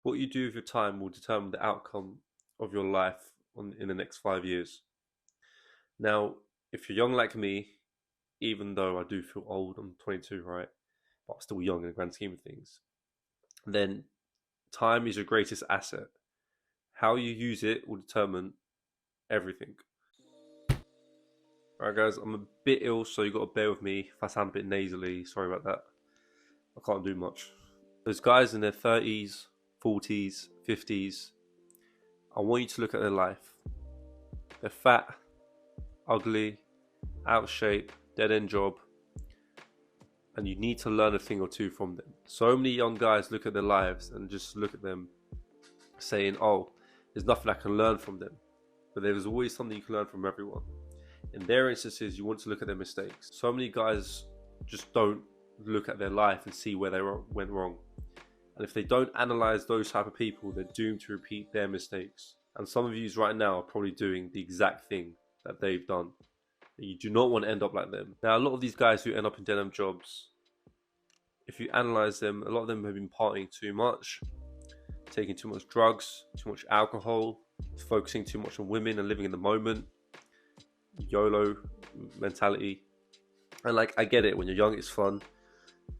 What you do with your time will determine the outcome of your life in the next 5 years. Now, if you're young like me, even though I do feel old, I'm 22, right? But I'm still young in the grand scheme of things, then time is your greatest asset. How you use it will determine everything. Alright, guys, I'm a bit ill, so you got to bear with me if I sound a bit nasally. Sorry about that. I can't do much. Those guys in their 30s, 40s, 50s, I want you to look at their life. They're fat, ugly, out of shape, dead end job, and you need to learn a thing or two from them. So many young guys look at their lives and just look at them saying, oh, there's nothing I can learn from them. But there's always something you can learn from everyone. In their instances, you want to look at their mistakes. So many guys just don't look at their life and see where they went wrong. And if they don't analyze those type of people, they're doomed to repeat their mistakes. And some of you right now are probably doing the exact thing that they've done. You do not want to end up like them. Now, a lot of these guys who end up in denim jobs, if you analyze them, a lot of them have been partying too much, taking too much drugs, too much alcohol, focusing too much on women and living in the moment, YOLO mentality. And like, I get it, when you're young it's fun,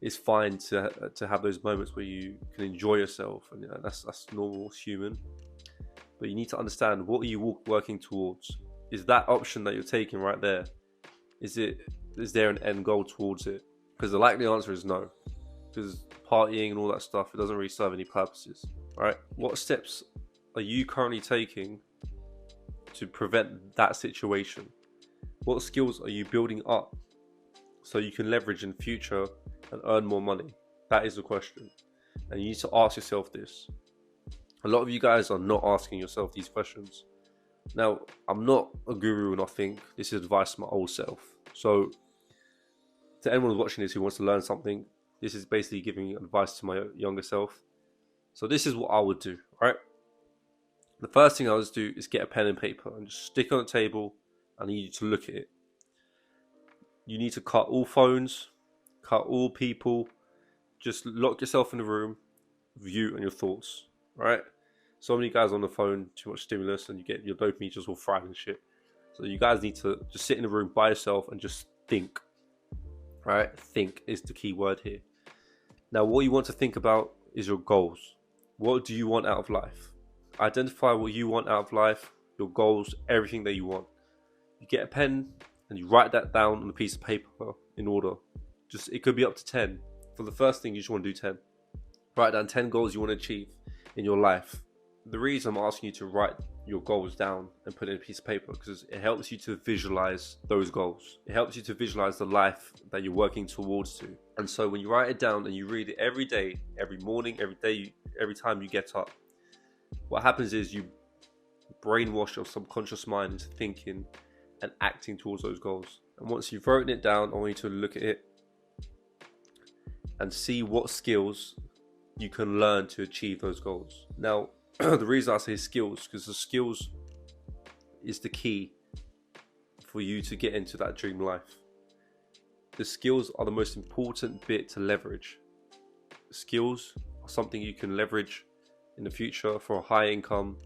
it's fine to have those moments where you can enjoy yourself, and that's normal, it's human. But you need to understand, what are you working towards? Is that option that you're taking right there, is there an end goal towards it? Because the likely answer is no, because partying and all that stuff, it doesn't really serve any purposes. Right? What steps are you currently taking to prevent that situation? What skills are you building up so you can leverage in future and earn more money? That is the question, and you need to ask yourself this. A lot of you guys are not asking yourself these questions. Now, I'm not a guru or nothing. This is advice to my old self. So, to anyone who's watching this who wants to learn something, this is basically giving advice to my younger self. So this is what I would do, right? The first thing I would do is get a pen and paper and just stick it on the table. I need you to look at it. You need to cut all phones, cut all people. Just lock yourself in the room, view and your thoughts, right? So many guys on the phone, too much stimulus, and you get your dopamine just all fried and shit. So you guys need to just sit in the room by yourself and just think, right? Think is the key word here. Now, what you want to think about is your goals. What do you want out of life? Identify what you want out of life, your goals, everything that you want. You get a pen and you write that down on a piece of paper in order. It could be up to 10. For the first thing, you just want to do 10. Write down 10 goals you want to achieve in your life. The reason I'm asking you to write your goals down and put it in a piece of paper, because it helps you to visualize those goals. It helps you to visualize the life that you're working towards to. And so when you write it down and you read it every day, every morning, every day, every time you get up, what happens is you brainwash your subconscious mind into thinking and acting towards those goals. And once you've written it down, I want you to look at it and see what skills you can learn to achieve those goals. Now, the reason I say skills, because the skills is the key for you to get into that dream life. The skills are the most important bit to leverage. Skills are something you can leverage in the future for a high income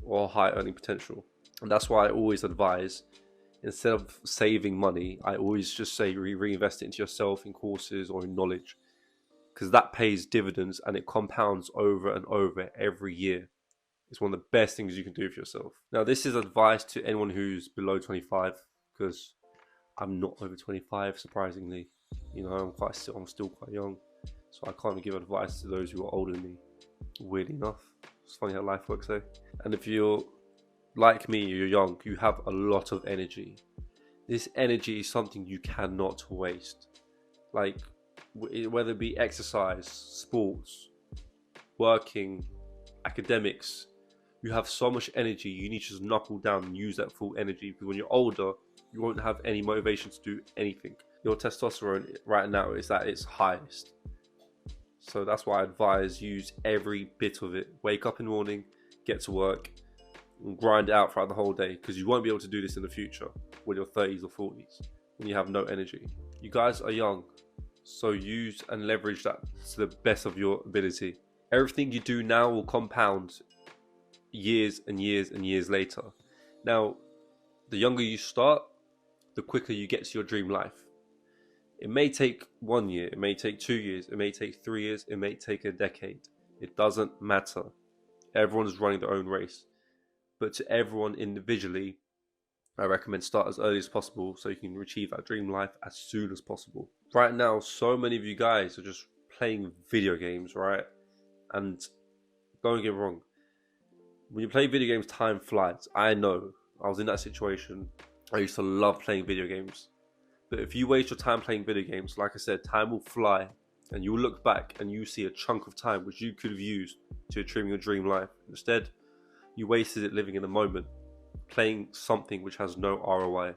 or high earning potential. And that's why I always advise, instead of saving money, I always just say reinvest it into yourself, in courses or in knowledge, because that pays dividends and it compounds over and over every year. It's one of the best things you can do for yourself. Now, this is advice to anyone who's below 25, because I'm not over 25, surprisingly. You know, I'm still quite young, so I can't give advice to those who are older than me, weirdly enough. It's funny how life works, though. And if you're like me, you're young, you have a lot of energy. This energy is something you cannot waste. Like, whether it be exercise, sports, working, academics, you have so much energy. You need to just knuckle down and use that full energy, because when you're older, you won't have any motivation to do anything. Your testosterone right now is at its highest. So that's why I advise use every bit of it. Wake up in the morning, get to work, and grind it out throughout the whole day, because you won't be able to do this in the future when you're 30s or 40s, when you have no energy. You guys are young, so use and leverage that to the best of your ability. Everything you do now will compound years and years and years later. Now, the younger you start, the quicker you get to your dream life. It may take 1 year, it may take 2 years, it may take 3 years, it may take a decade. It doesn't matter. Everyone is running their own race. But to everyone individually, I recommend start as early as possible so you can achieve that dream life as soon as possible. Right now, so many of you guys are just playing video games, right? And don't get me wrong, when you play video games, time flies. I know, I was in that situation. I used to love playing video games. But if you waste your time playing video games, like I said, time will fly. And you will look back and you see a chunk of time which you could have used to achieve your dream life. Instead, you wasted it living in the moment, playing something which has no ROI.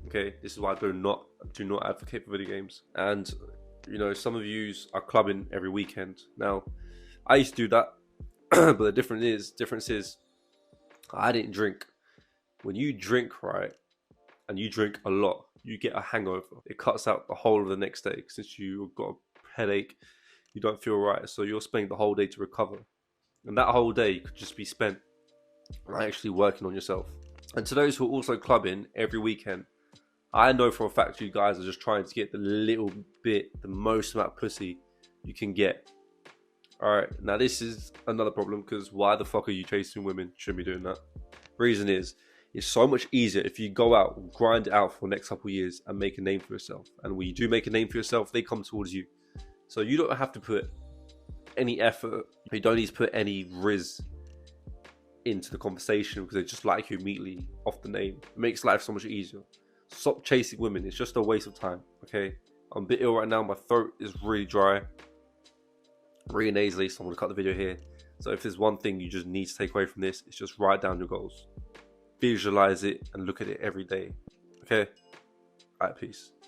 Okay, this is why I do not advocate for video games. And you know, some of you are clubbing every weekend. Now, I used to do that, but the difference is, I didn't drink. When you drink, right, and you drink a lot, you get a hangover. It cuts out the whole of the next day. Since you've got a headache, you don't feel right, so you're spending the whole day to recover. And that whole day could just be spent actually working on yourself. And to those who are also clubbing every weekend, I know for a fact you guys are just trying to get the most amount of pussy you can get. Alright, now this is another problem, because why the fuck are you chasing women? Shouldn't be doing that. Reason is, it's so much easier if you go out, grind it out for the next couple of years and make a name for yourself. And when you do make a name for yourself, they come towards you. So you don't have to put any effort, you don't need to put any rizz into the conversation, because they just like you immediately off the name. It makes life so much easier. Stop chasing women, it's just a waste of time, okay? I'm a bit ill right now, my throat is really dry, really nasally, so I'm gonna cut the video here. So if there's one thing you just need to take away from this, it's just write down your goals. Visualize it and look at it every day, okay? Alright, peace.